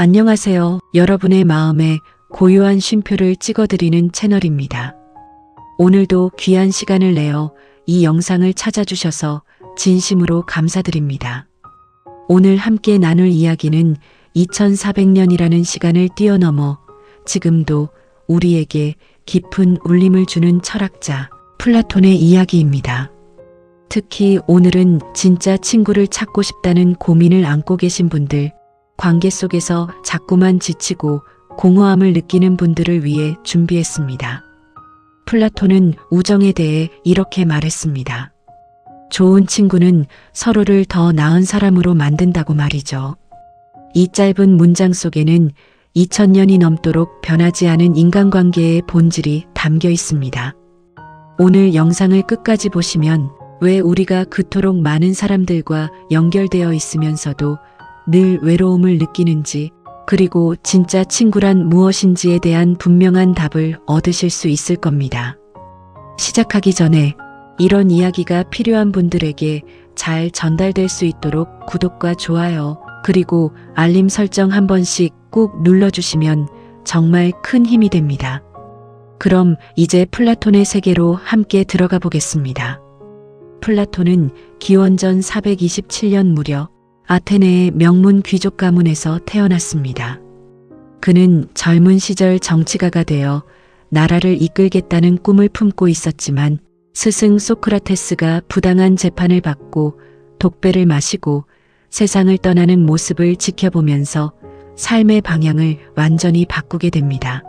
안녕하세요. 여러분의 마음에 고요한 쉼표를 찍어드리는 채널입니다. 오늘도 귀한 시간을 내어 이 영상을 찾아주셔서 진심으로 감사드립니다. 오늘 함께 나눌 이야기는 2400년이라는 시간을 뛰어넘어 지금도 우리에게 깊은 울림을 주는 철학자 플라톤의 이야기입니다. 특히 오늘은 진짜 친구를 찾고 싶다는 고민을 안고 계신 분들, 관계 속에서 자꾸만 지치고 공허함을 느끼는 분들을 위해 준비했습니다. 플라톤은 우정에 대해 이렇게 말했습니다. 좋은 친구는 서로를 더 나은 사람으로 만든다고 말이죠. 이 짧은 문장 속에는 2000년이 넘도록 변하지 않은 인간관계의 본질이 담겨 있습니다. 오늘 영상을 끝까지 보시면 왜 우리가 그토록 많은 사람들과 연결되어 있으면서도 늘 외로움을 느끼는지, 그리고 진짜 친구란 무엇인지에 대한 분명한 답을 얻으실 수 있을 겁니다. 시작하기 전에 이런 이야기가 필요한 분들에게 잘 전달될 수 있도록 구독과 좋아요, 그리고 알림 설정 한 번씩 꼭 눌러주시면 정말 큰 힘이 됩니다. 그럼 이제 플라톤의 세계로 함께 들어가 보겠습니다. 플라톤은 기원전 427년 무렵 아테네의 명문 귀족 가문에서 태어났습니다. 그는 젊은 시절 정치가가 되어 나라를 이끌겠다는 꿈을 품고 있었지만 스승 소크라테스가 부당한 재판을 받고 독배를 마시고 세상을 떠나는 모습을 지켜보면서 삶의 방향을 완전히 바꾸게 됩니다.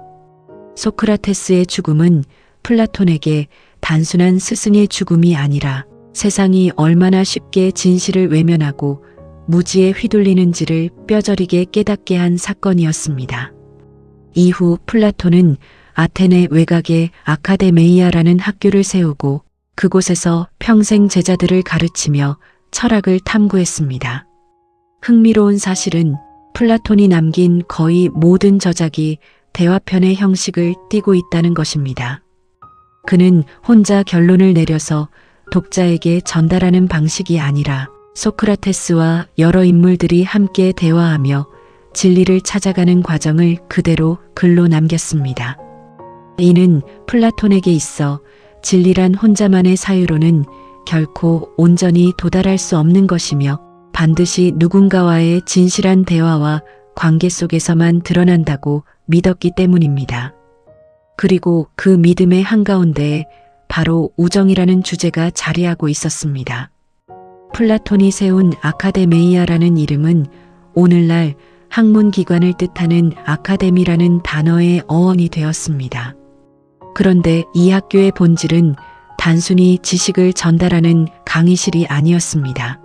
소크라테스의 죽음은 플라톤에게 단순한 스승의 죽음이 아니라 세상이 얼마나 쉽게 진실을 외면하고 무지에 휘둘리는지를 뼈저리게 깨닫게 한 사건이었습니다. 이후 플라톤은 아테네 외곽의 아카데메이아라는 학교를 세우고 그곳에서 평생 제자들을 가르치며 철학을 탐구했습니다. 흥미로운 사실은 플라톤이 남긴 거의 모든 저작이 대화편의 형식을 띠고 있다는 것입니다. 그는 혼자 결론을 내려서 독자에게 전달하는 방식이 아니라 소크라테스와 여러 인물들이 함께 대화하며 진리를 찾아가는 과정을 그대로 글로 남겼습니다. 이는 플라톤에게 있어 진리란 혼자만의 사유로는 결코 온전히 도달할 수 없는 것이며 반드시 누군가와의 진실한 대화와 관계 속에서만 드러난다고 믿었기 때문입니다. 그리고 그 믿음의 한가운데에 바로 우정이라는 주제가 자리하고 있었습니다. 플라톤이 세운 아카데메이아라는 이름은 오늘날 학문기관을 뜻하는 아카데미라는 단어의 어원이 되었습니다. 그런데 이 학교의 본질은 단순히 지식을 전달하는 강의실이 아니었습니다.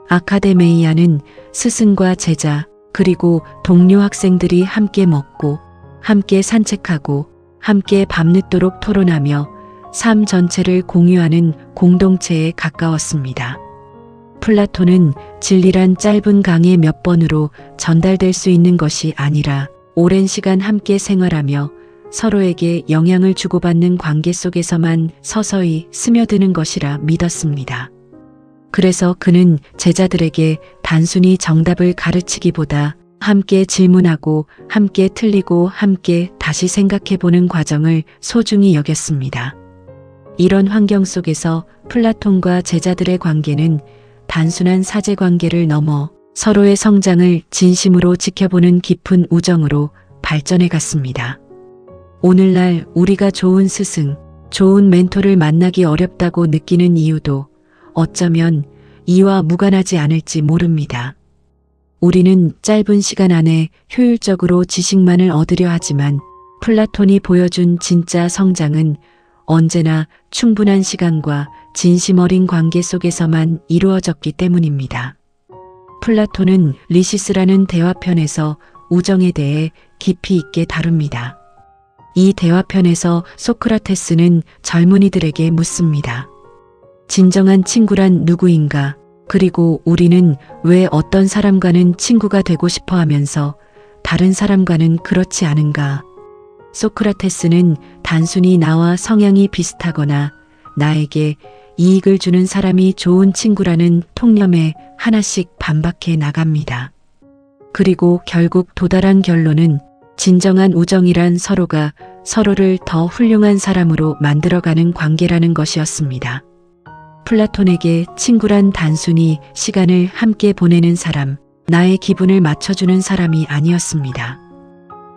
아카데메이아는 스승과 제자, 그리고 동료 학생들이 함께 먹고, 함께 산책하고, 함께 밤늦도록 토론하며 삶 전체를 공유하는 공동체에 가까웠습니다. 플라톤은 진리란 짧은 강의 몇 번으로 전달될 수 있는 것이 아니라 오랜 시간 함께 생활하며 서로에게 영향을 주고받는 관계 속에서만 서서히 스며드는 것이라 믿었습니다. 그래서 그는 제자들에게 단순히 정답을 가르치기보다 함께 질문하고 함께 틀리고 함께 다시 생각해보는 과정을 소중히 여겼습니다. 이런 환경 속에서 플라톤과 제자들의 관계는 단순한 사제관계를 넘어 서로의 성장을 진심으로 지켜보는 깊은 우정으로 발전해 갔습니다. 오늘날 우리가 좋은 스승, 좋은 멘토를 만나기 어렵다고 느끼는 이유도 어쩌면 이와 무관하지 않을지 모릅니다. 우리는 짧은 시간 안에 효율적으로 지식만을 얻으려 하지만 플라톤이 보여준 진짜 성장은 언제나 충분한 시간과 진심 어린 관계 속에서만 이루어졌기 때문입니다. 플라톤은 리시스라는 대화편에서 우정에 대해 깊이 있게 다룹니다. 이 대화편에서 소크라테스는 젊은이들에게 묻습니다. 진정한 친구란 누구인가? 그리고 우리는 왜 어떤 사람과는 친구가 되고 싶어 하면서 다른 사람과는 그렇지 않은가? 소크라테스는 단순히 나와 성향이 비슷하거나 나에게 이익을 주는 사람이 좋은 친구라는 통념에 하나씩 반박해 나갑니다. 그리고 결국 도달한 결론은 진정한 우정이란 서로가 서로를 더 훌륭한 사람으로 만들어가는 관계라는 것이었습니다. 플라톤에게 친구란 단순히 시간을 함께 보내는 사람, 나의 기분을 맞춰주는 사람이 아니었습니다.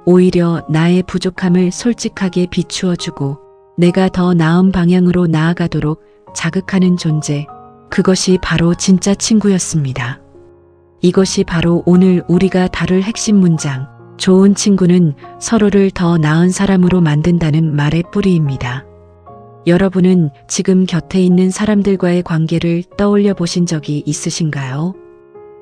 오히려 나의 부족함을 솔직하게 비추어주고 내가 더 나은 방향으로 나아가도록 자극하는 존재, 그것이 바로 진짜 친구였습니다. 이것이 바로 오늘 우리가 다룰 핵심 문장, 좋은 친구는 서로를 더 나은 사람으로 만든다는 말의 뿌리입니다. 여러분은 지금 곁에 있는 사람들과의 관계를 떠올려 보신 적이 있으신가요?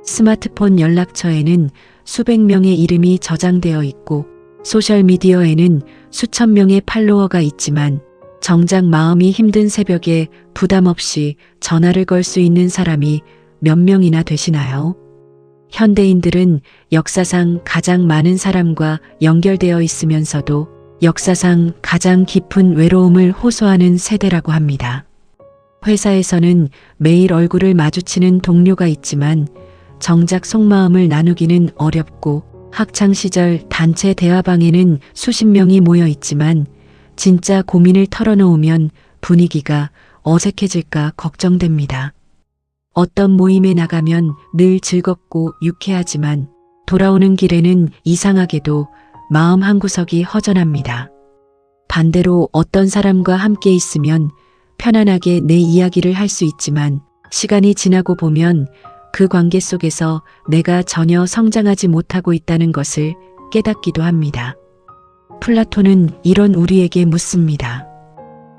스마트폰 연락처에는 수백 명의 이름이 저장되어 있고 소셜미디어에는 수천 명의 팔로워가 있지만 정작 마음이 힘든 새벽에 부담 없이 전화를 걸 수 있는 사람이 몇 명이나 되시나요? 현대인들은 역사상 가장 많은 사람과 연결되어 있으면서도 역사상 가장 깊은 외로움을 호소하는 세대라고 합니다. 회사에서는 매일 얼굴을 마주치는 동료가 있지만 정작 속마음을 나누기는 어렵고 학창시절 단체 대화방에는 수십 명이 모여 있지만 진짜 고민을 털어놓으면 분위기가 어색해질까 걱정됩니다. 어떤 모임에 나가면 늘 즐겁고 유쾌하지만 돌아오는 길에는 이상하게도 마음 한구석이 허전합니다. 반대로 어떤 사람과 함께 있으면 편안하게 내 이야기를 할 수 있지만 시간이 지나고 보면 그 관계 속에서 내가 전혀 성장하지 못하고 있다는 것을 깨닫기도 합니다. 플라톤은 이런 우리에게 묻습니다.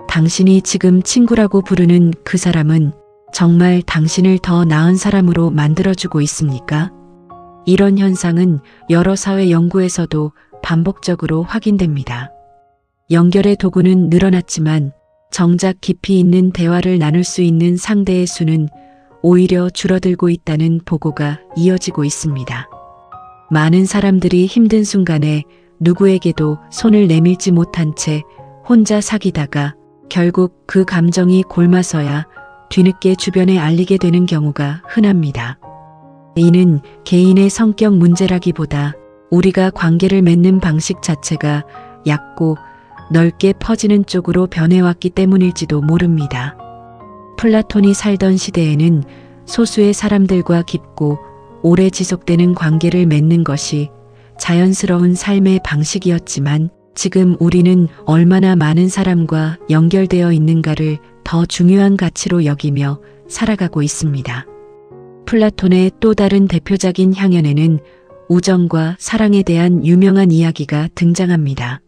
당신이 지금 친구라고 부르는 그 사람은 정말 당신을 더 나은 사람으로 만들어주고 있습니까? 이런 현상은 여러 사회 연구에서도 반복적으로 확인됩니다. 연결의 도구는 늘어났지만 정작 깊이 있는 대화를 나눌 수 있는 상대의 수는 오히려 줄어들고 있다는 보고가 이어지고 있습니다. 많은 사람들이 힘든 순간에 누구에게도 손을 내밀지 못한 채 혼자 사귀다가 결국 그 감정이 골마서야 뒤늦게 주변에 알리게 되는 경우가 흔합니다. 이는 개인의 성격 문제라기보다 우리가 관계를 맺는 방식 자체가 얕고 넓게 퍼지는 쪽으로 변해왔기 때문일지도 모릅니다. 플라톤이 살던 시대에는 소수의 사람들과 깊고 오래 지속되는 관계를 맺는 것이 자연스러운 삶의 방식이었지만 지금 우리는 얼마나 많은 사람과 연결되어 있는가를 더 중요한 가치로 여기며 살아가고 있습니다. 플라톤의 또 다른 대표작인 향연에는 우정과 사랑에 대한 유명한 이야기가 등장합니다.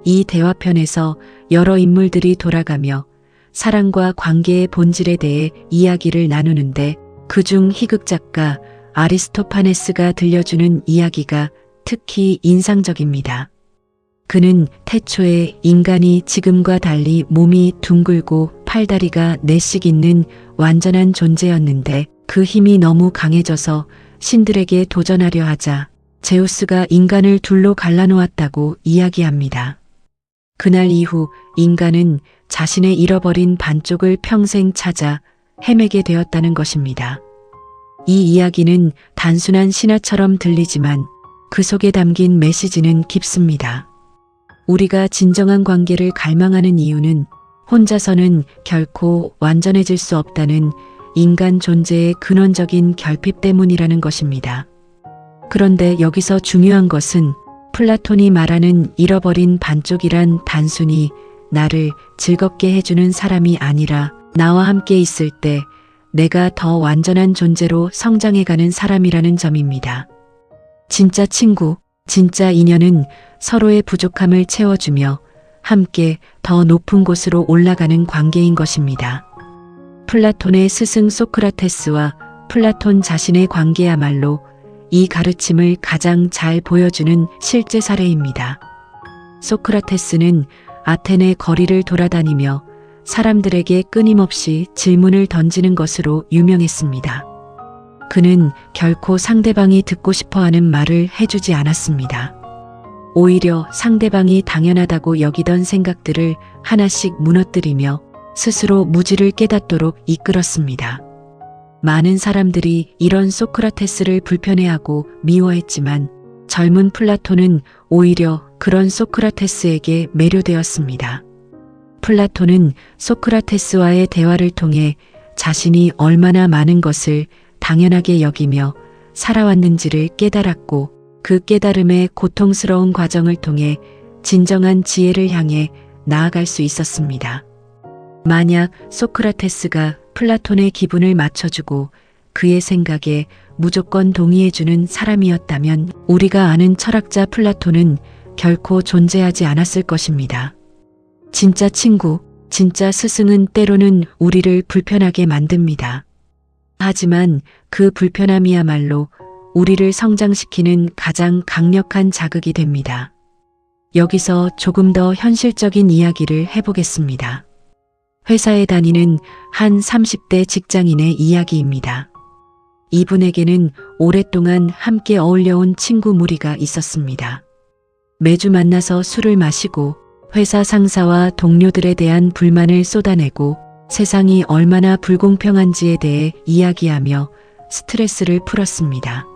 이 대화편에서 여러 인물들이 돌아가며 사랑과 관계의 본질에 대해 이야기를 나누는데 그중 희극작가 아리스토파네스가 들려주는 이야기가 특히 인상적입니다. 그는 태초에 인간이 지금과 달리 몸이 둥글고 팔다리가 넷씩 있는 완전한 존재였는데 그 힘이 너무 강해져서 신들에게 도전하려 하자 제우스가 인간을 둘로 갈라놓았다고 이야기합니다. 그날 이후 인간은 자신의 잃어버린 반쪽을 평생 찾아 헤매게 되었다는 것입니다. 이 이야기는 단순한 신화처럼 들리지만 그 속에 담긴 메시지는 깊습니다. 우리가 진정한 관계를 갈망하는 이유는 혼자서는 결코 완전해질 수 없다는 인간 존재의 근원적인 결핍 때문이라는 것입니다. 그런데 여기서 중요한 것은 플라톤이 말하는 잃어버린 반쪽이란 단순히 나를 즐겁게 해주는 사람이 아니라 나와 함께 있을 때 내가 더 완전한 존재로 성장해가는 사람이라는 점입니다. 진짜 친구, 진짜 인연은 서로의 부족함을 채워주며 함께 더 높은 곳으로 올라가는 관계인 것입니다. 플라톤의 스승 소크라테스와 플라톤 자신의 관계야말로 이 가르침을 가장 잘 보여주는 실제 사례입니다. 소크라테스는 아테네 거리를 돌아다니며 사람들에게 끊임없이 질문을 던지는 것으로 유명했습니다. 그는 결코 상대방이 듣고 싶어하는 말을 해주지 않았습니다. 오히려 상대방이 당연하다고 여기던 생각들을 하나씩 무너뜨리며 스스로 무지를 깨닫도록 이끌었습니다. 많은 사람들이 이런 소크라테스를 불편해하고 미워했지만 젊은 플라톤은 오히려 그런 소크라테스에게 매료되었습니다. 플라톤은 소크라테스와의 대화를 통해 자신이 얼마나 많은 것을 당연하게 여기며 살아왔는지를 깨달았고 그 깨달음의 고통스러운 과정을 통해 진정한 지혜를 향해 나아갈 수 있었습니다. 만약 소크라테스가 플라톤의 기분을 맞춰주고 그의 생각에 무조건 동의해주는 사람이었다면 우리가 아는 철학자 플라톤은 결코 존재하지 않았을 것입니다. 진짜 친구, 진짜 스승은 때로는 우리를 불편하게 만듭니다. 하지만 그 불편함이야말로 우리를 성장시키는 가장 강력한 자극이 됩니다. 여기서 조금 더 현실적인 이야기를 해보겠습니다. 회사에 다니는 한 30대 직장인의 이야기입니다. 이분에게는 오랫동안 함께 어울려온 친구 무리가 있었습니다. 매주 만나서 술을 마시고 회사 상사와 동료들에 대한 불만을 쏟아내고 세상이 얼마나 불공평한지에 대해 이야기하며 스트레스를 풀었습니다.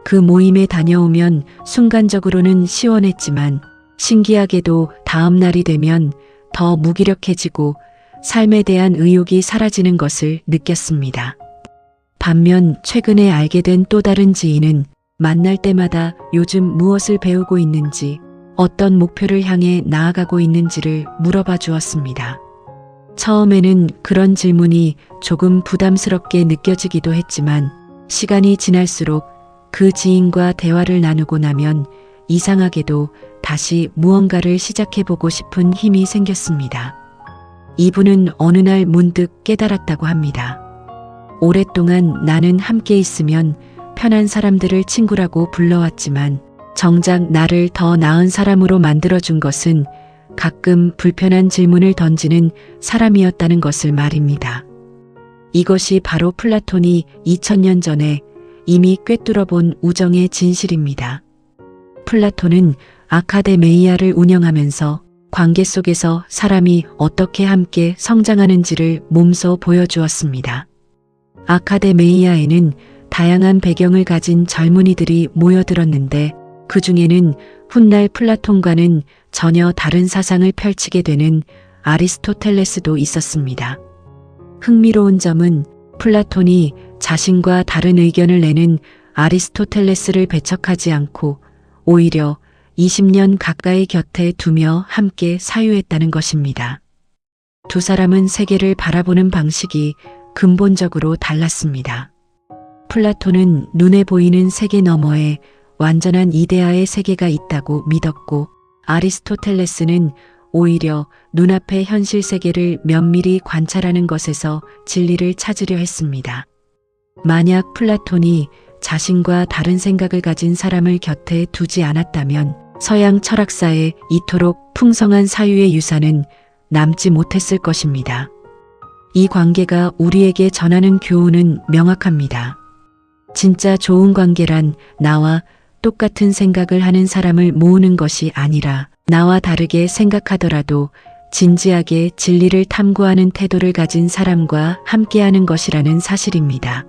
그 모임에 다녀오면 순간적으로는 시원했지만 신기하게도 다음 날이 되면 더 무기력해지고 삶에 대한 의욕이 사라지는 것을 느꼈습니다. 반면 최근에 알게 된 또 다른 지인은 만날 때마다 요즘 무엇을 배우고 있는지, 어떤 목표를 향해 나아가고 있는지를 물어봐 주었습니다. 처음에는 그런 질문이 조금 부담스럽게 느껴지기도 했지만 시간이 지날수록 그 지인과 대화를 나누고 나면 이상하게도 다시 무언가를 시작해보고 싶은 힘이 생겼습니다. 이분은 어느 날 문득 깨달았다고 합니다. 오랫동안 나는 함께 있으면 편한 사람들을 친구라고 불러왔지만 정작 나를 더 나은 사람으로 만들어준 것은 가끔 불편한 질문을 던지는 사람이었다는 것을 말입니다. 이것이 바로 플라톤이 2000년 전에 이미 꿰뚫어 본 우정의 진실입니다. 플라톤은 아카데메이아를 운영하면서 관계 속에서 사람이 어떻게 함께 성장하는지를 몸소 보여주었습니다. 아카데메이아에는 다양한 배경을 가진 젊은이들이 모여들었는데 그 중에는 훗날 플라톤과는 전혀 다른 사상을 펼치게 되는 아리스토텔레스도 있었습니다. 흥미로운 점은 플라톤이 자신과 다른 의견을 내는 아리스토텔레스를 배척하지 않고 오히려 20년 가까이 곁에 두며 함께 사유했다는 것입니다. 두 사람은 세계를 바라보는 방식이 근본적으로 달랐습니다. 플라톤은 눈에 보이는 세계 너머에 완전한 이데아의 세계가 있다고 믿었고 아리스토텔레스는 오히려 눈앞의 현실 세계를 면밀히 관찰하는 것에서 진리를 찾으려 했습니다. 만약 플라톤이 자신과 다른 생각을 가진 사람을 곁에 두지 않았다면 서양 철학사에 이토록 풍성한 사유의 유산은 남지 못했을 것입니다. 이 관계가 우리에게 전하는 교훈은 명확합니다. 진짜 좋은 관계란 나와 똑같은 생각을 하는 사람을 모으는 것이 아니라 나와 다르게 생각하더라도 진지하게 진리를 탐구하는 태도를 가진 사람과 함께하는 것이라는 사실입니다.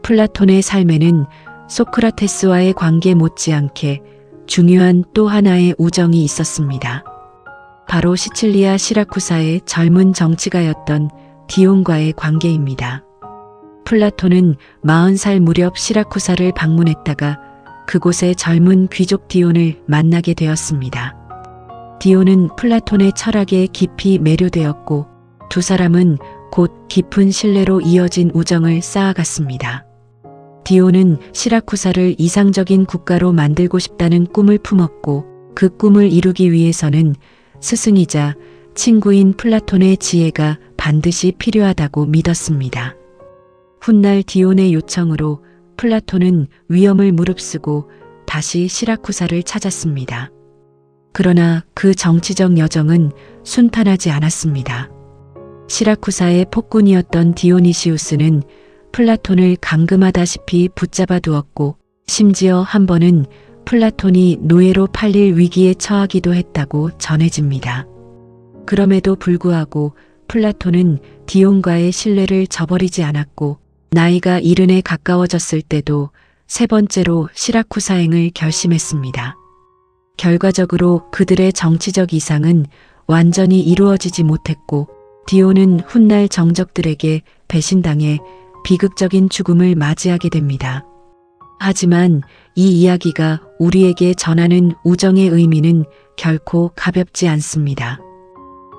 플라톤의 삶에는 소크라테스와의 관계 못지않게 중요한 또 하나의 우정이 있었습니다. 바로 시칠리아 시라쿠사의 젊은 정치가였던 디온과의 관계입니다. 플라톤은 40살 무렵 시라쿠사를 방문했다가 그곳의 젊은 귀족 디온을 만나게 되었습니다. 디온은 플라톤의 철학에 깊이 매료되었고 두 사람은 곧 깊은 신뢰로 이어진 우정을 쌓아갔습니다. 디온은 시라쿠사를 이상적인 국가로 만들고 싶다는 꿈을 품었고 그 꿈을 이루기 위해서는 스승이자 친구인 플라톤의 지혜가 반드시 필요하다고 믿었습니다. 훗날 디온의 요청으로 플라톤은 위험을 무릅쓰고 다시 시라쿠사를 찾았습니다. 그러나 그 정치적 여정은 순탄하지 않았습니다. 시라쿠사의 폭군이었던 디오니시우스는 플라톤을 감금하다시피 붙잡아 두었고 심지어 한 번은 플라톤이 노예로 팔릴 위기에 처하기도 했다고 전해집니다. 그럼에도 불구하고 플라톤은 디온과의 신뢰를 저버리지 않았고 나이가 70에 가까워졌을 때도 세 번째로 시라쿠사행을 결심했습니다. 결과적으로 그들의 정치적 이상은 완전히 이루어지지 못했고 디오는 훗날 정적들에게 배신당해 비극적인 죽음을 맞이하게 됩니다. 하지만 이 이야기가 우리에게 전하는 우정의 의미는 결코 가볍지 않습니다.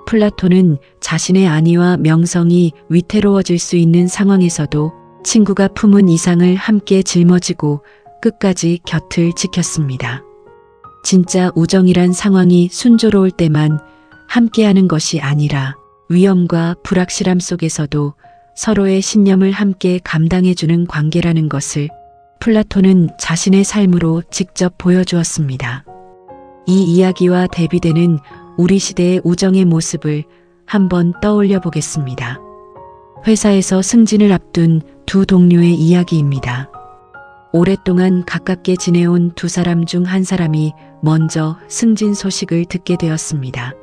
플라톤은 자신의 안위와 명성이 위태로워질 수 있는 상황에서도 친구가 품은 이상을 함께 짊어지고 끝까지 곁을 지켰습니다. 진짜 우정이란 상황이 순조로울 때만 함께하는 것이 아니라 위험과 불확실함 속에서도 서로의 신념을 함께 감당해주는 관계라는 것을 플라톤은 자신의 삶으로 직접 보여주었습니다. 이 이야기와 대비되는 우리 시대의 우정의 모습을 한번 떠올려 보겠습니다. 회사에서 승진을 앞둔 두 동료의 이야기입니다. 오랫동안 가깝게 지내온 두 사람 중 한 사람이 먼저 승진 소식을 듣게 되었습니다.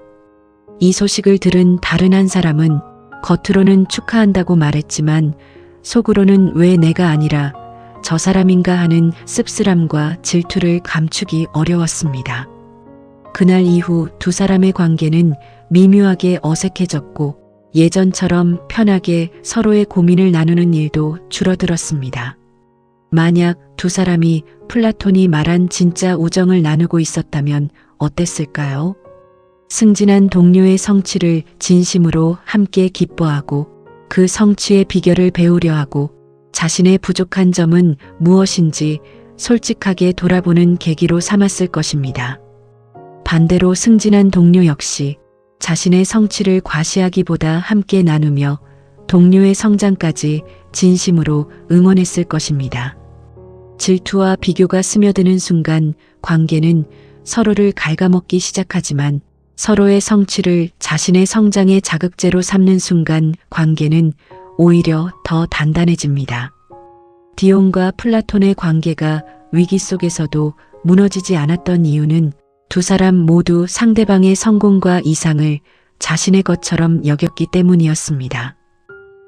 이 소식을 들은 다른 한 사람은 겉으로는 축하한다고 말했지만 속으로는 왜 내가 아니라 저 사람인가 하는 씁쓸함과 질투를 감추기 어려웠습니다. 그날 이후 두 사람의 관계는 미묘하게 어색해졌고 예전처럼 편하게 서로의 고민을 나누는 일도 줄어들었습니다. 만약 두 사람이 플라톤이 말한 진짜 우정을 나누고 있었다면 어땠을까요? 승진한 동료의 성취를 진심으로 함께 기뻐하고 그 성취의 비결을 배우려 하고 자신의 부족한 점은 무엇인지 솔직하게 돌아보는 계기로 삼았을 것입니다. 반대로 승진한 동료 역시 자신의 성취를 과시하기보다 함께 나누며 동료의 성장까지 진심으로 응원했을 것입니다. 질투와 비교가 스며드는 순간 관계는 서로를 갉아먹기 시작하지만 서로의 성취를 자신의 성장의 자극제로 삼는 순간 관계는 오히려 더 단단해집니다. 디온과 플라톤의 관계가 위기 속에서도 무너지지 않았던 이유는 두 사람 모두 상대방의 성공과 이상을 자신의 것처럼 여겼기 때문이었습니다.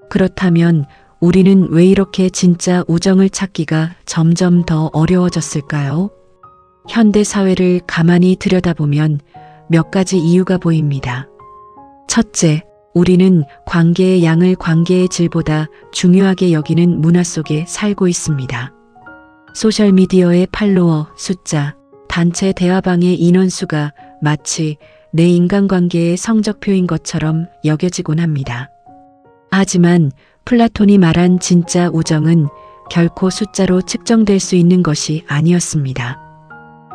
그렇다면 우리는 왜 이렇게 진짜 우정을 찾기가 점점 더 어려워졌을까요? 현대 사회를 가만히 들여다보면 몇 가지 이유가 보입니다. 첫째, 우리는 관계의 양을 관계의 질보다 중요하게 여기는 문화 속에 살고 있습니다. 소셜미디어의 팔로워 숫자, 단체 대화방의 인원수가 마치 내 인간관계의 성적표인 것처럼 여겨지곤 합니다. 하지만 플라톤이 말한 진짜 우정은 결코 숫자로 측정될 수 있는 것이 아니었습니다.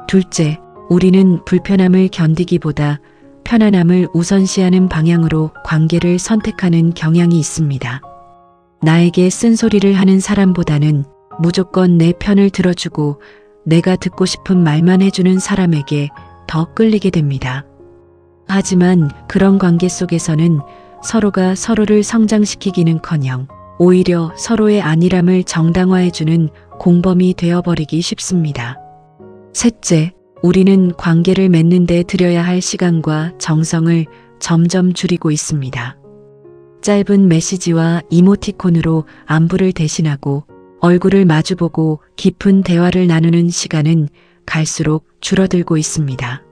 둘째, 우리는 불편함을 견디기보다 편안함을 우선시하는 방향으로 관계를 선택하는 경향이 있습니다. 나에게 쓴소리를 하는 사람보다는 무조건 내 편을 들어주고 내가 듣고 싶은 말만 해주는 사람에게 더 끌리게 됩니다. 하지만 그런 관계 속에서는 서로가 서로를 성장시키기는커녕 오히려 서로의 안일함을 정당화해주는 공범이 되어버리기 쉽습니다. 셋째, 우리는 관계를 맺는 데 들여야 할 시간과 정성을 점점 줄이고 있습니다. 짧은 메시지와 이모티콘으로 안부를 대신하고 얼굴을 마주보고 깊은 대화를 나누는 시간은 갈수록 줄어들고 있습니다.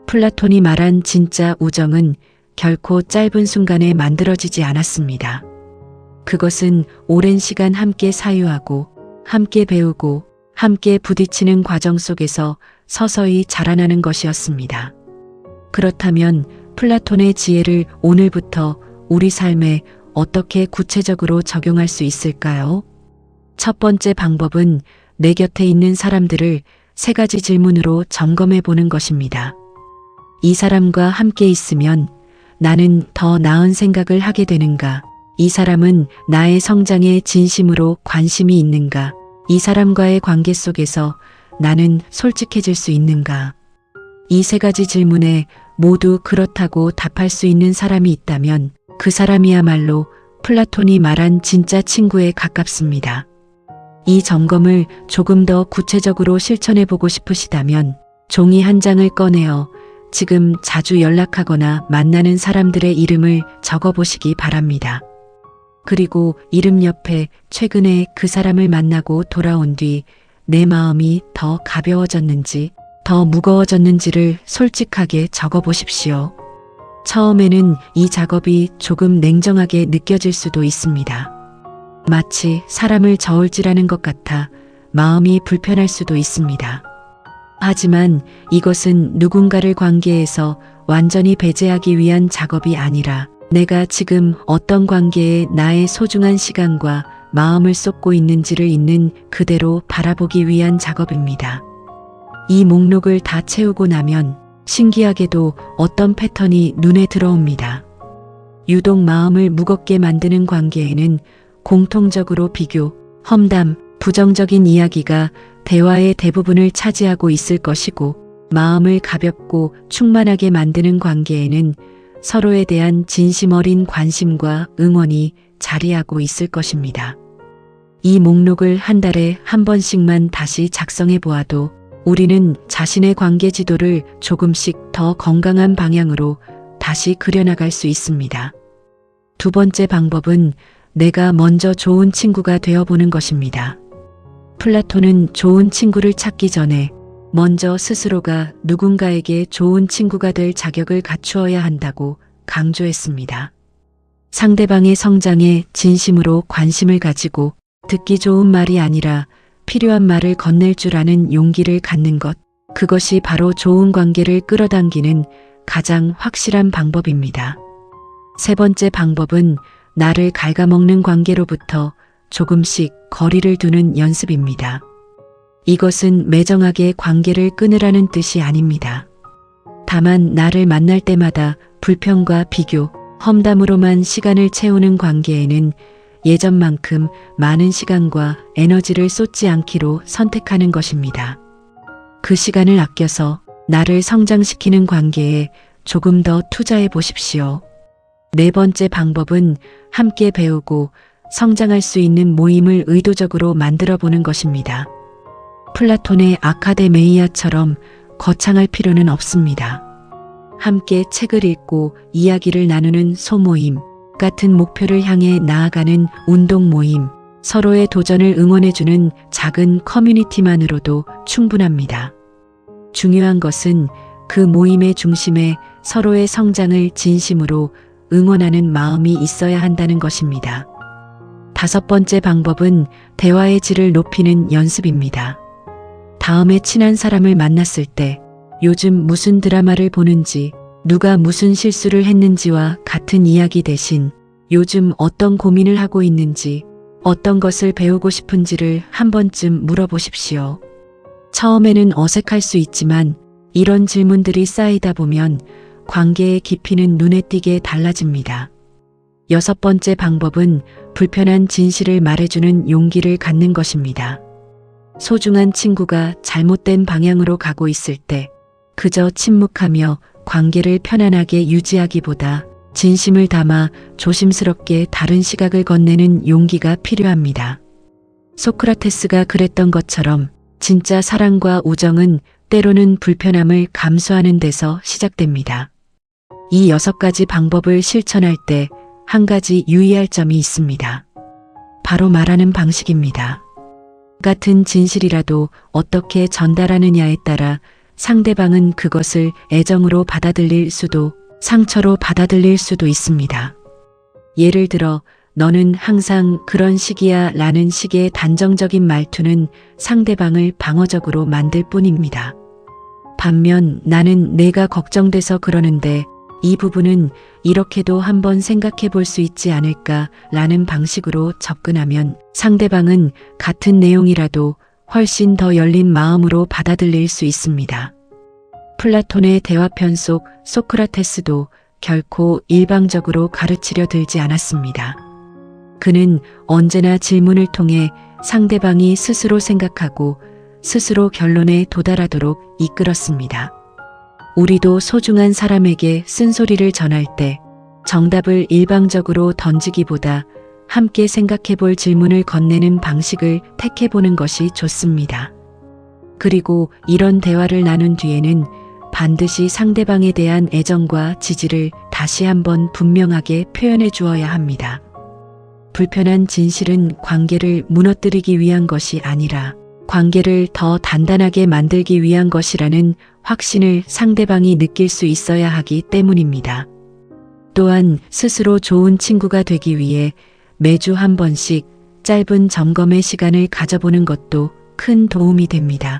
플라톤이 말한 진짜 우정은 결코 짧은 순간에 만들어지지 않았습니다. 그것은 오랜 시간 함께 사유하고 함께 배우고 함께 부딪히는 과정 속에서 서서히 자라나는 것이었습니다. 그렇다면 플라톤의 지혜를 오늘부터 우리 삶에 어떻게 구체적으로 적용할 수 있을까요? 첫 번째 방법은 내 곁에 있는 사람들을 세 가지 질문으로 점검해 보는 것입니다. 이 사람과 함께 있으면 나는 더 나은 생각을 하게 되는가? 이 사람은 나의 성장에 진심으로 관심이 있는가? 이 사람과의 관계 속에서 나는 솔직해질 수 있는가? 이 세 가지 질문에 모두 그렇다고 답할 수 있는 사람이 있다면 그 사람이야말로 플라톤이 말한 진짜 친구에 가깝습니다. 이 점검을 조금 더 구체적으로 실천해 보고 싶으시다면 종이 한 장을 꺼내어 지금 자주 연락하거나 만나는 사람들의 이름을 적어 보시기 바랍니다. 그리고 이름 옆에 최근에 그 사람을 만나고 돌아온 뒤 내 마음이 더 가벼워졌는지 더 무거워졌는지를 솔직하게 적어 보십시오. 처음에는 이 작업이 조금 냉정하게 느껴질 수도 있습니다. 마치 사람을 저울질하는 것 같아 마음이 불편할 수도 있습니다. 하지만 이것은 누군가를 관계에서 완전히 배제하기 위한 작업이 아니라 내가 지금 어떤 관계에 나의 소중한 시간과 마음을 쏟고 있는지를 있는 그대로 바라보기 위한 작업입니다. 이 목록을 다 채우고 나면 신기하게도 어떤 패턴이 눈에 들어옵니다. 유독 마음을 무겁게 만드는 관계에는 공통적으로 비교, 험담, 부정적인 이야기가 대화의 대부분을 차지하고 있을 것이고, 마음을 가볍고 충만하게 만드는 관계에는 서로에 대한 진심 어린 관심과 응원이 자리하고 있을 것입니다. 이 목록을 한 달에 한 번씩만 다시 작성해 보아도 우리는 자신의 관계 지도를 조금씩 더 건강한 방향으로 다시 그려나갈 수 있습니다. 두 번째 방법은 내가 먼저 좋은 친구가 되어보는 것입니다. 플라톤은 좋은 친구를 찾기 전에 먼저 스스로가 누군가에게 좋은 친구가 될 자격을 갖추어야 한다고 강조했습니다. 상대방의 성장에 진심으로 관심을 가지고 듣기 좋은 말이 아니라 필요한 말을 건넬 줄 아는 용기를 갖는 것, 그것이 바로 좋은 관계를 끌어당기는 가장 확실한 방법입니다. 세 번째 방법은 나를 갉아먹는 관계로부터 조금씩 거리를 두는 연습입니다. 이것은 매정하게 관계를 끊으라는 뜻이 아닙니다. 다만 나를 만날 때마다 불평과 비교, 험담으로만 시간을 채우는 관계에는 예전만큼 많은 시간과 에너지를 쏟지 않기로 선택하는 것입니다. 그 시간을 아껴서 나를 성장시키는 관계에 조금 더 투자해 보십시오. 네 번째 방법은 함께 배우고 성장할 수 있는 모임을 의도적으로 만들어 보는 것입니다. 플라톤의 아카데메이아처럼 거창할 필요는 없습니다. 함께 책을 읽고 이야기를 나누는 소모임, 같은 목표를 향해 나아가는 운동 모임, 서로의 도전을 응원해주는 작은 커뮤니티만으로도 충분합니다. 중요한 것은 그 모임의 중심에 서로의 성장을 진심으로 응원하는 마음이 있어야 한다는 것입니다. 다섯 번째 방법은 대화의 질을 높이는 연습입니다. 다음에 친한 사람을 만났을 때 요즘 무슨 드라마를 보는지, 누가 무슨 실수를 했는지와 같은 이야기 대신 요즘 어떤 고민을 하고 있는지, 어떤 것을 배우고 싶은지를 한 번쯤 물어보십시오. 처음에는 어색할 수 있지만 이런 질문들이 쌓이다 보면 관계의 깊이는 눈에 띄게 달라집니다. 여섯 번째 방법은 불편한 진실을 말해주는 용기를 갖는 것입니다. 소중한 친구가 잘못된 방향으로 가고 있을 때 그저 침묵하며 관계를 편안하게 유지하기보다 진심을 담아 조심스럽게 다른 시각을 건네는 용기가 필요합니다. 소크라테스가 그랬던 것처럼 진짜 사랑과 우정은 때로는 불편함을 감수하는 데서 시작됩니다. 이 6가지 방법을 실천할 때 한 가지 유의할 점이 있습니다. 바로 말하는 방식입니다. 같은 진실이라도 어떻게 전달하느냐에 따라 상대방은 그것을 애정으로 받아들일 수도 상처로 받아들일 수도 있습니다. 예를 들어 너는 항상 그런 식이야 라는 식의 단정적인 말투는 상대방을 방어적으로 만들 뿐입니다. 반면 나는 내가 걱정돼서 그러는데 이 부분은 이렇게도 한번 생각해 볼 수 있지 않을까 라는 방식으로 접근하면 상대방은 같은 내용이라도 훨씬 더 열린 마음으로 받아들일 수 있습니다. 플라톤의 대화편 속 소크라테스도 결코 일방적으로 가르치려 들지 않았습니다. 그는 언제나 질문을 통해 상대방이 스스로 생각하고 스스로 결론에 도달하도록 이끌었습니다. 우리도 소중한 사람에게 쓴소리를 전할 때 정답을 일방적으로 던지기보다 함께 생각해 볼 질문을 건네는 방식을 택해 보는 것이 좋습니다. 그리고 이런 대화를 나눈 뒤에는 반드시 상대방에 대한 애정과 지지를 다시 한번 분명하게 표현해 주어야 합니다. 불편한 진실은 관계를 무너뜨리기 위한 것이 아니라 관계를 더 단단하게 만들기 위한 것이라는 확신을 상대방이 느낄 수 있어야 하기 때문입니다. 또한 스스로 좋은 친구가 되기 위해 매주 한 번씩 짧은 점검의 시간을 가져보는 것도 큰 도움이 됩니다.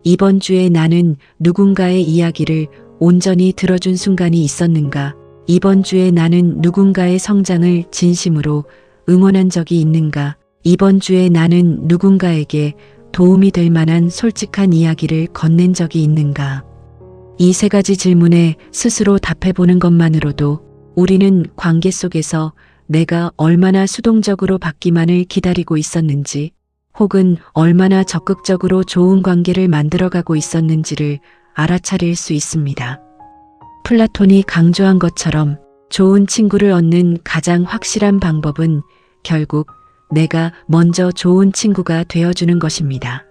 이번 주에 나는 누군가의 이야기를 온전히 들어준 순간이 있었는가? 이번 주에 나는 누군가의 성장을 진심으로 응원한 적이 있는가? 이번 주에 나는 누군가에게 도움이 될 만한 솔직한 이야기를 건넨 적이 있는가? 이 세 가지 질문에 스스로 답해보는 것만으로도 우리는 관계 속에서 내가 얼마나 수동적으로 받기만을 기다리고 있었는지 혹은 얼마나 적극적으로 좋은 관계를 만들어가고 있었는지를 알아차릴 수 있습니다. 플라톤이 강조한 것처럼 좋은 친구를 얻는 가장 확실한 방법은 결국 내가 먼저 좋은 친구가 되어주는 것입니다.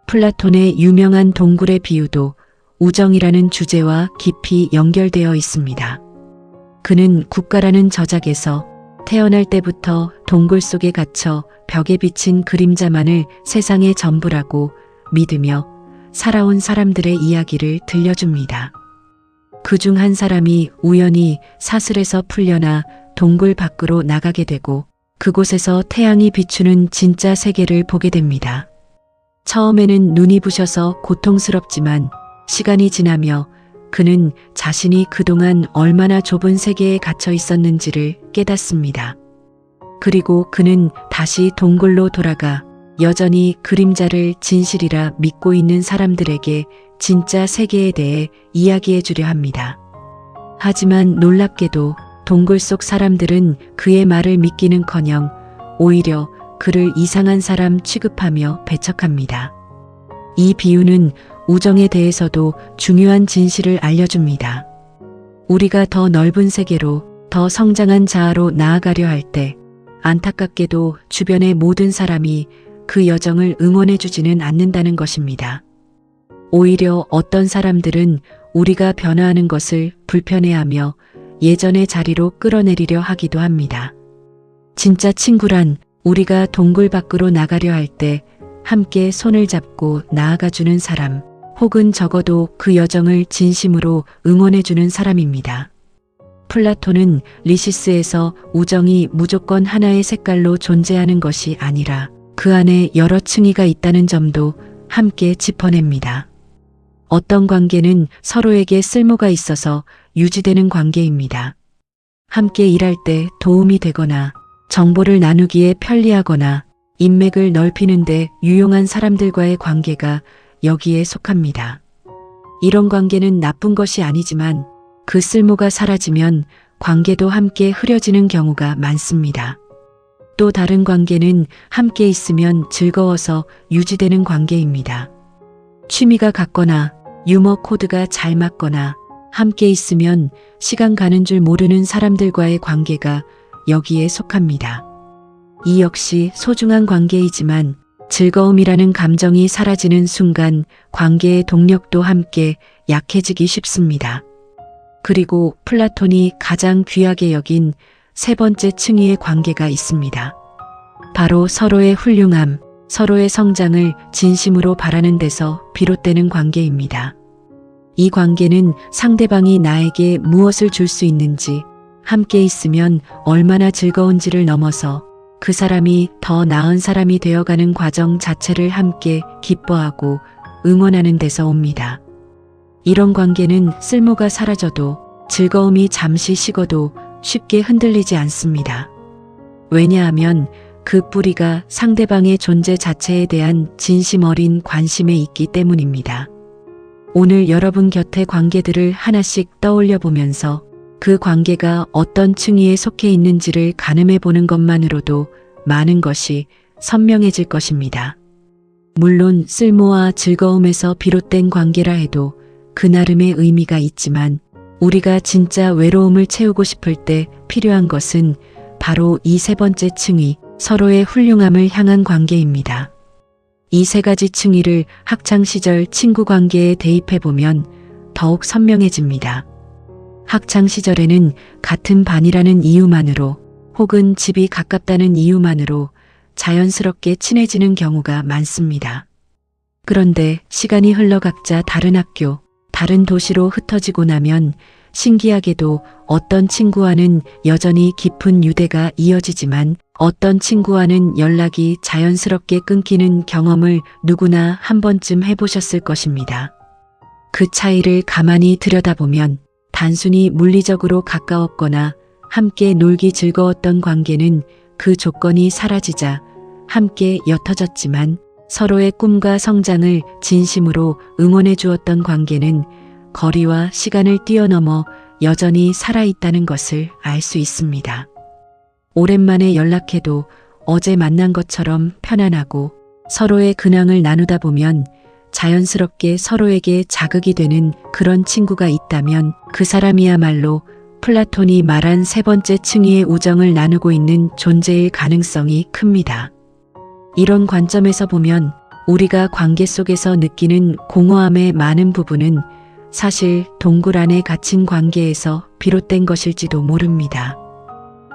플라톤의 유명한 동굴의 비유도 우정이라는 주제와 깊이 연결되어 있습니다. 그는 국가라는 저작에서 태어날 때부터 동굴 속에 갇혀 벽에 비친 그림자만을 세상의 전부라고 믿으며 살아온 사람들의 이야기를 들려줍니다. 그중 한 사람이 우연히 사슬에서 풀려나 동굴 밖으로 나가게 되고 그곳에서 태양이 비추는 진짜 세계를 보게 됩니다. 처음에는 눈이 부셔서 고통스럽지만 시간이 지나며 그는 자신이 그동안 얼마나 좁은 세계에 갇혀 있었는지를 깨닫습니다. 그리고 그는 다시 동굴로 돌아가 여전히 그림자를 진실이라 믿고 있는 사람들에게 진짜 세계에 대해 이야기해 주려 합니다. 하지만 놀랍게도 동굴 속 사람들은 그의 말을 믿기는커녕 오히려 그를 이상한 사람 취급하며 배척합니다. 이 비유는 우정에 대해서도 중요한 진실을 알려줍니다. 우리가 더 넓은 세계로 더 성장한 자아로 나아가려 할 때 안타깝게도 주변의 모든 사람이 그 여정을 응원해주지는 않는다는 것입니다. 오히려 어떤 사람들은 우리가 변화하는 것을 불편해하며 예전의 자리로 끌어내리려 하기도 합니다. 진짜 친구란 우리가 동굴 밖으로 나가려 할 때 함께 손을 잡고 나아가주는 사람, 혹은 적어도 그 여정을 진심으로 응원해주는 사람입니다. 플라톤은 리시스에서 우정이 무조건 하나의 색깔로 존재하는 것이 아니라 그 안에 여러 층위가 있다는 점도 함께 짚어냅니다. 어떤 관계는 서로에게 쓸모가 있어서 유지되는 관계입니다. 함께 일할 때 도움이 되거나 정보를 나누기에 편리하거나 인맥을 넓히는데 유용한 사람들과의 관계가 여기에 속합니다. 이런 관계는 나쁜 것이 아니지만 그 쓸모가 사라지면 관계도 함께 흐려지는 경우가 많습니다. 또 다른 관계는 함께 있으면 즐거워서 유지되는 관계입니다. 취미가 같거나 유머 코드가 잘 맞거나 함께 있으면 시간 가는 줄 모르는 사람들과의 관계가 여기에 속합니다. 이 역시 소중한 관계이지만 즐거움이라는 감정이 사라지는 순간 관계의 동력도 함께 약해지기 쉽습니다. 그리고 플라톤이 가장 귀하게 여긴 세 번째 층위의 관계가 있습니다. 바로 서로의 훌륭함, 서로의 성장을 진심으로 바라는 데서 비롯되는 관계입니다. 이 관계는 상대방이 나에게 무엇을 줄 수 있는지, 함께 있으면 얼마나 즐거운지를 넘어서 그 사람이 더 나은 사람이 되어가는 과정 자체를 함께 기뻐하고 응원하는 데서 옵니다. 이런 관계는 쓸모가 사라져도 즐거움이 잠시 식어도 쉽게 흔들리지 않습니다. 왜냐하면 그 뿌리가 상대방의 존재 자체에 대한 진심 어린 관심에 있기 때문입니다. 오늘 여러분 곁의 관계들을 하나씩 떠올려 보면서 그 관계가 어떤 층위에 속해 있는지를 가늠해 보는 것만으로도 많은 것이 선명해질 것입니다. 물론 쓸모와 즐거움에서 비롯된 관계라 해도 그 나름의 의미가 있지만 우리가 진짜 외로움을 채우고 싶을 때 필요한 것은 바로 이 세 번째 층위, 서로의 훌륭함을 향한 관계입니다. 이 세 가지 층위를 학창시절 친구 관계에 대입해보면 더욱 선명해집니다. 학창시절에는 같은 반이라는 이유만으로 혹은 집이 가깝다는 이유만으로 자연스럽게 친해지는 경우가 많습니다. 그런데 시간이 흘러 각자 다른 학교, 다른 도시로 흩어지고 나면 신기하게도 어떤 친구와는 여전히 깊은 유대가 이어지지만 어떤 친구와는 연락이 자연스럽게 끊기는 경험을 누구나 한 번쯤 해보셨을 것입니다. 그 차이를 가만히 들여다보면 단순히 물리적으로 가까웠거나 함께 놀기 즐거웠던 관계는 그 조건이 사라지자 함께 옅어졌지만 서로의 꿈과 성장을 진심으로 응원해 주었던 관계는 거리와 시간을 뛰어넘어 여전히 살아있다는 것을 알 수 있습니다. 오랜만에 연락해도 어제 만난 것처럼 편안하고 서로의 근황을 나누다 보면 자연스럽게 서로에게 자극이 되는 그런 친구가 있다면 그 사람이야말로 플라톤이 말한 세 번째 층위의 우정을 나누고 있는 존재일 가능성이 큽니다. 이런 관점에서 보면 우리가 관계 속에서 느끼는 공허함의 많은 부분은 사실 동굴 안에 갇힌 관계에서 비롯된 것일지도 모릅니다.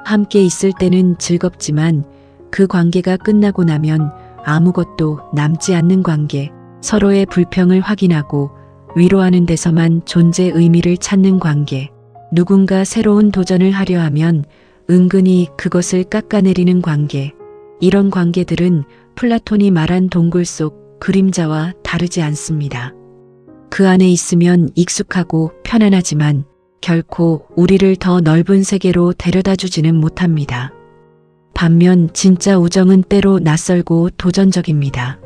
함께 있을 때는 즐겁지만 그 관계가 끝나고 나면 아무것도 남지 않는 관계, 서로의 불평을 확인하고 위로하는 데서만 존재 의미를 찾는 관계, 누군가 새로운 도전을 하려 하면 은근히 그것을 깎아내리는 관계, 이런 관계들은 플라톤이 말한 동굴 속 그림자와 다르지 않습니다. 그 안에 있으면 익숙하고 편안하지만 결코 우리를 더 넓은 세계로 데려다 주지는 못합니다. 반면 진짜 우정은 때로 낯설고 도전적입니다.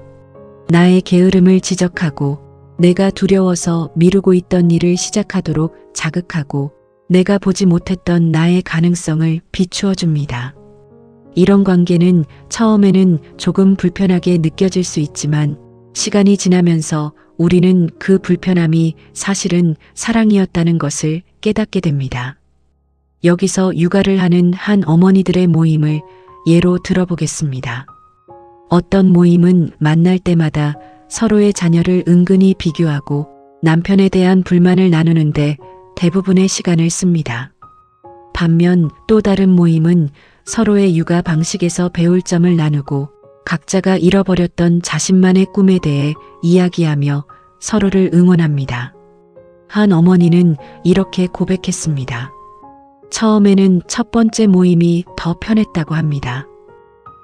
나의 게으름을 지적하고 내가 두려워서 미루고 있던 일을 시작하도록 자극하고 내가 보지 못했던 나의 가능성을 비추어 줍니다. 이런 관계는 처음에는 조금 불편하게 느껴질 수 있지만 시간이 지나면서 우리는 그 불편함이 사실은 사랑이었다는 것을 깨닫게 됩니다. 여기서 육아를 하는 한 어머니들의 모임을 예로 들어보겠습니다. 어떤 모임은 만날 때마다 서로의 자녀를 은근히 비교하고 남편에 대한 불만을 나누는데 대부분의 시간을 씁니다. 반면 또 다른 모임은 서로의 육아 방식에서 배울 점을 나누고 각자가 잃어버렸던 자신만의 꿈에 대해 이야기하며 서로를 응원합니다. 한 어머니는 이렇게 고백했습니다. 처음에는 첫 번째 모임이 더 편했다고 합니다.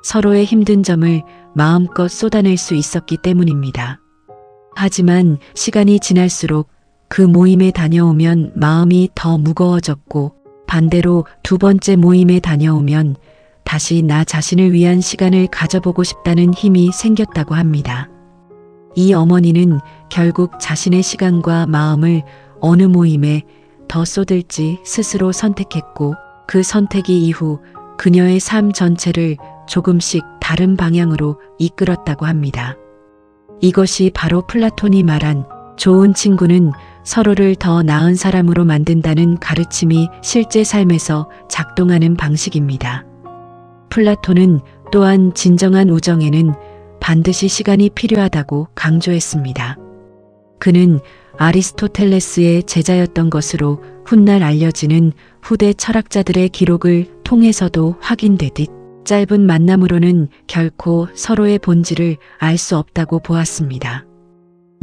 서로의 힘든 점을 마음껏 쏟아낼 수 있었기 때문입니다. 하지만 시간이 지날수록 그 모임에 다녀오면 마음이 더 무거워졌고 반대로 두 번째 모임에 다녀오면 다시 나 자신을 위한 시간을 가져보고 싶다는 힘이 생겼다고 합니다. 이 어머니는 결국 자신의 시간과 마음을 어느 모임에 더 쏟을지 스스로 선택했고 그 선택이 이후 그녀의 삶 전체를 조금씩 다른 방향으로 이끌었다고 합니다. 이것이 바로 플라톤이 말한 좋은 친구는 서로를 더 나은 사람으로 만든다는 가르침이 실제 삶에서 작동하는 방식입니다. 플라톤은 또한 진정한 우정에는 반드시 시간이 필요하다고 강조했습니다. 그는 아리스토텔레스의 제자였던 것으로 훗날 알려지는 후대 철학자들의 기록을 통해서도 확인되듯 짧은 만남으로는 결코 서로의 본질을 알 수 없다고 보았습니다.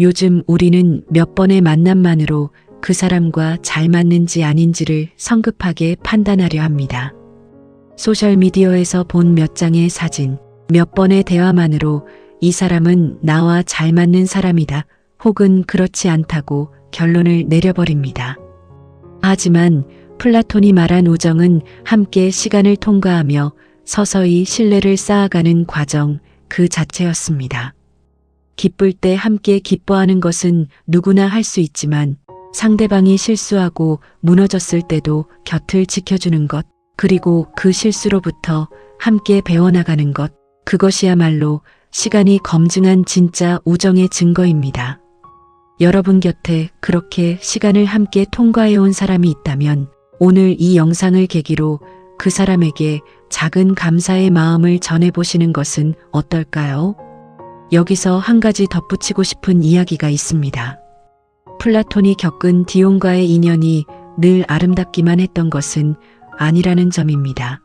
요즘 우리는 몇 번의 만남만으로 그 사람과 잘 맞는지 아닌지를 성급하게 판단하려 합니다. 소셜미디어에서 본 몇 장의 사진, 몇 번의 대화만으로 이 사람은 나와 잘 맞는 사람이다 혹은 그렇지 않다고 결론을 내려버립니다. 하지만 플라톤이 말한 우정은 함께 시간을 통과하며 서서히 신뢰를 쌓아가는 과정 그 자체였습니다. 기쁠 때 함께 기뻐하는 것은 누구나 할 수 있지만 상대방이 실수하고 무너졌을 때도 곁을 지켜주는 것, 그리고 그 실수로부터 함께 배워나가는 것, 그것이야말로 시간이 검증한 진짜 우정의 증거입니다. 여러분 곁에 그렇게 시간을 함께 통과해온 사람이 있다면 오늘 이 영상을 계기로 그 사람에게 작은 감사의 마음을 전해보시는 것은 어떨까요? 여기서 한 가지 덧붙이고 싶은 이야기가 있습니다. 플라톤이 겪은 디온과의 인연이 늘 아름답기만 했던 것은 아니라는 점입니다.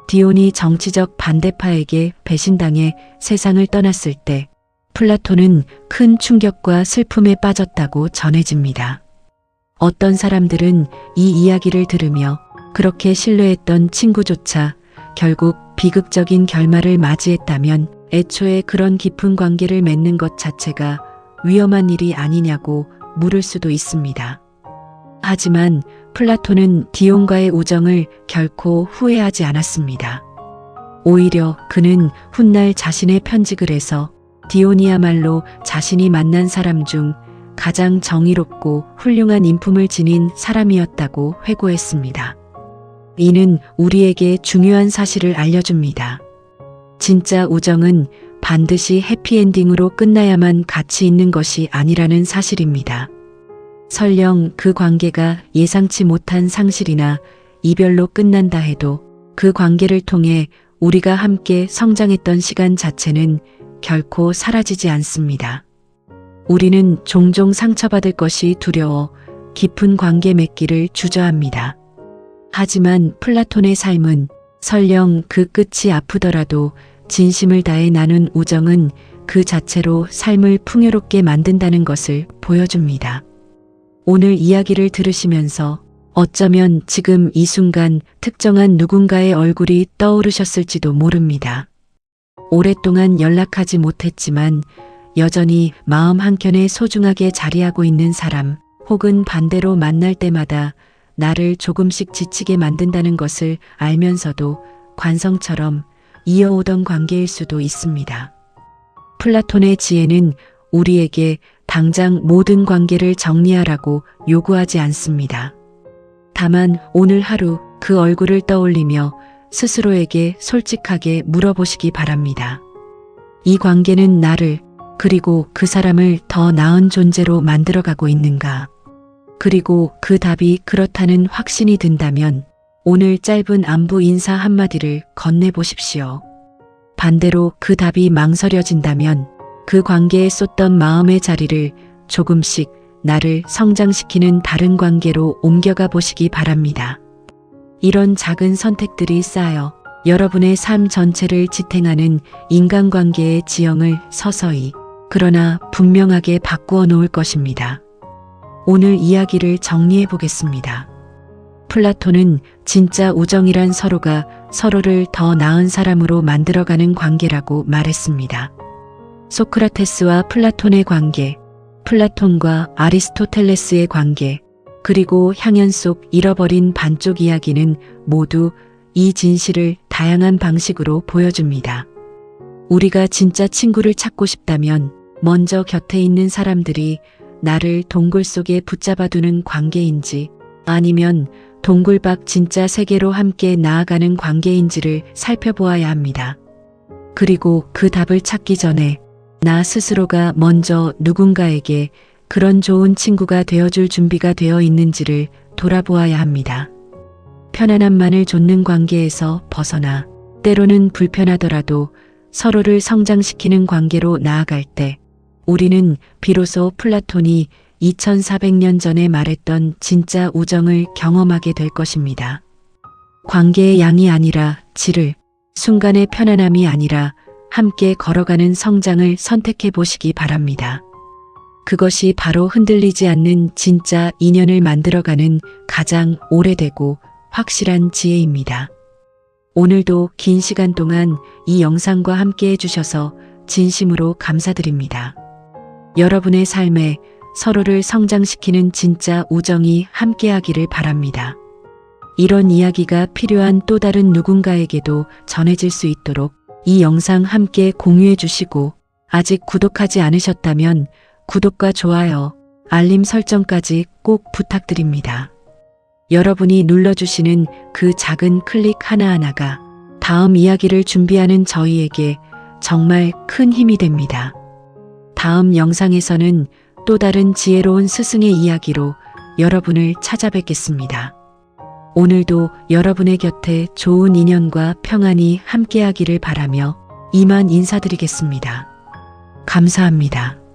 디온이 정치적 반대파에게 배신당해 세상을 떠났을 때 플라톤은 큰 충격과 슬픔에 빠졌다고 전해집니다. 어떤 사람들은 이 이야기를 들으며 그렇게 신뢰했던 친구조차 결국 비극적인 결말을 맞이했다면 애초에 그런 깊은 관계를 맺는 것 자체가 위험한 일이 아니냐고 물을 수도 있습니다. 하지만 플라톤은 디온과의 우정을 결코 후회하지 않았습니다. 오히려 그는 훗날 자신의 편직을 해서 디온이야말로 자신이 만난 사람 중 가장 정의롭고 훌륭한 인품을 지닌 사람이었다고 회고했습니다. 이는 우리에게 중요한 사실을 알려줍니다. 진짜 우정은 반드시 해피엔딩으로 끝나야만 가치 있는 것이 아니라는 사실입니다. 설령 그 관계가 예상치 못한 상실이나 이별로 끝난다 해도 그 관계를 통해 우리가 함께 성장했던 시간 자체는 결코 사라지지 않습니다. 우리는 종종 상처받을 것이 두려워 깊은 관계 맺기를 주저합니다. 하지만 플라톤의 삶은 설령 그 끝이 아프더라도 진심을 다해 나눈 우정은 그 자체로 삶을 풍요롭게 만든다는 것을 보여줍니다. 오늘 이야기를 들으시면서 어쩌면 지금 이 순간 특정한 누군가의 얼굴이 떠오르셨을지도 모릅니다. 오랫동안 연락하지 못했지만 여전히 마음 한켠에 소중하게 자리하고 있는 사람, 혹은 반대로 만날 때마다 나를 조금씩 지치게 만든다는 것을 알면서도 관성처럼 이어오던 관계일 수도 있습니다. 플라톤의 지혜는 우리에게 당장 모든 관계를 정리하라고 요구하지 않습니다. 다만 오늘 하루 그 얼굴을 떠올리며 스스로에게 솔직하게 물어보시기 바랍니다. 이 관계는 나를, 그리고 그 사람을 더 나은 존재로 만들어가고 있는가? 그리고 그 답이 그렇다는 확신이 든다면 오늘 짧은 안부 인사 한마디를 건네보십시오. 반대로 그 답이 망설여진다면 그 관계에 쏟던 마음의 자리를 조금씩 나를 성장시키는 다른 관계로 옮겨가 보시기 바랍니다. 이런 작은 선택들이 쌓여 여러분의 삶 전체를 지탱하는 인간관계의 지형을 서서히, 그러나 분명하게 바꾸어 놓을 것입니다. 오늘 이야기를 정리해 보겠습니다. 플라톤은 진짜 우정이란 서로가 서로를 더 나은 사람으로 만들어가는 관계라고 말했습니다. 소크라테스와 플라톤의 관계, 플라톤과 아리스토텔레스의 관계, 그리고 향연 속 잃어버린 반쪽 이야기는 모두 이 진실을 다양한 방식으로 보여줍니다. 우리가 진짜 친구를 찾고 싶다면 먼저 곁에 있는 사람들이 나를 동굴 속에 붙잡아두는 관계인지 아니면 동굴 밖 진짜 세계로 함께 나아가는 관계인지를 살펴보아야 합니다. 그리고 그 답을 찾기 전에 나 스스로가 먼저 누군가에게 그런 좋은 친구가 되어줄 준비가 되어 있는지를 돌아보아야 합니다. 편안함만을 좇는 관계에서 벗어나 때로는 불편하더라도 서로를 성장시키는 관계로 나아갈 때 우리는 비로소 플라톤이 2400년 전에 말했던 진짜 우정을 경험하게 될 것입니다. 관계의 양이 아니라 질을, 순간의 편안함이 아니라 함께 걸어가는 성장을 선택해 보시기 바랍니다. 그것이 바로 흔들리지 않는 진짜 인연을 만들어가는 가장 오래되고 확실한 지혜입니다. 오늘도 긴 시간 동안 이 영상과 함께 해주셔서 진심으로 감사드립니다. 여러분의 삶에 서로를 성장시키는 진짜 우정이 함께하기를 바랍니다. 이런 이야기가 필요한 또 다른 누군가에게도 전해질 수 있도록 이 영상 함께 공유해 주시고 아직 구독하지 않으셨다면 구독과 좋아요, 알림 설정까지 꼭 부탁드립니다. 여러분이 눌러주시는 그 작은 클릭 하나하나가 다음 이야기를 준비하는 저희에게 정말 큰 힘이 됩니다. 다음 영상에서는 또 다른 지혜로운 스승의 이야기로 여러분을 찾아뵙겠습니다. 오늘도 여러분의 곁에 좋은 인연과 평안이 함께하기를 바라며 이만 인사드리겠습니다. 감사합니다.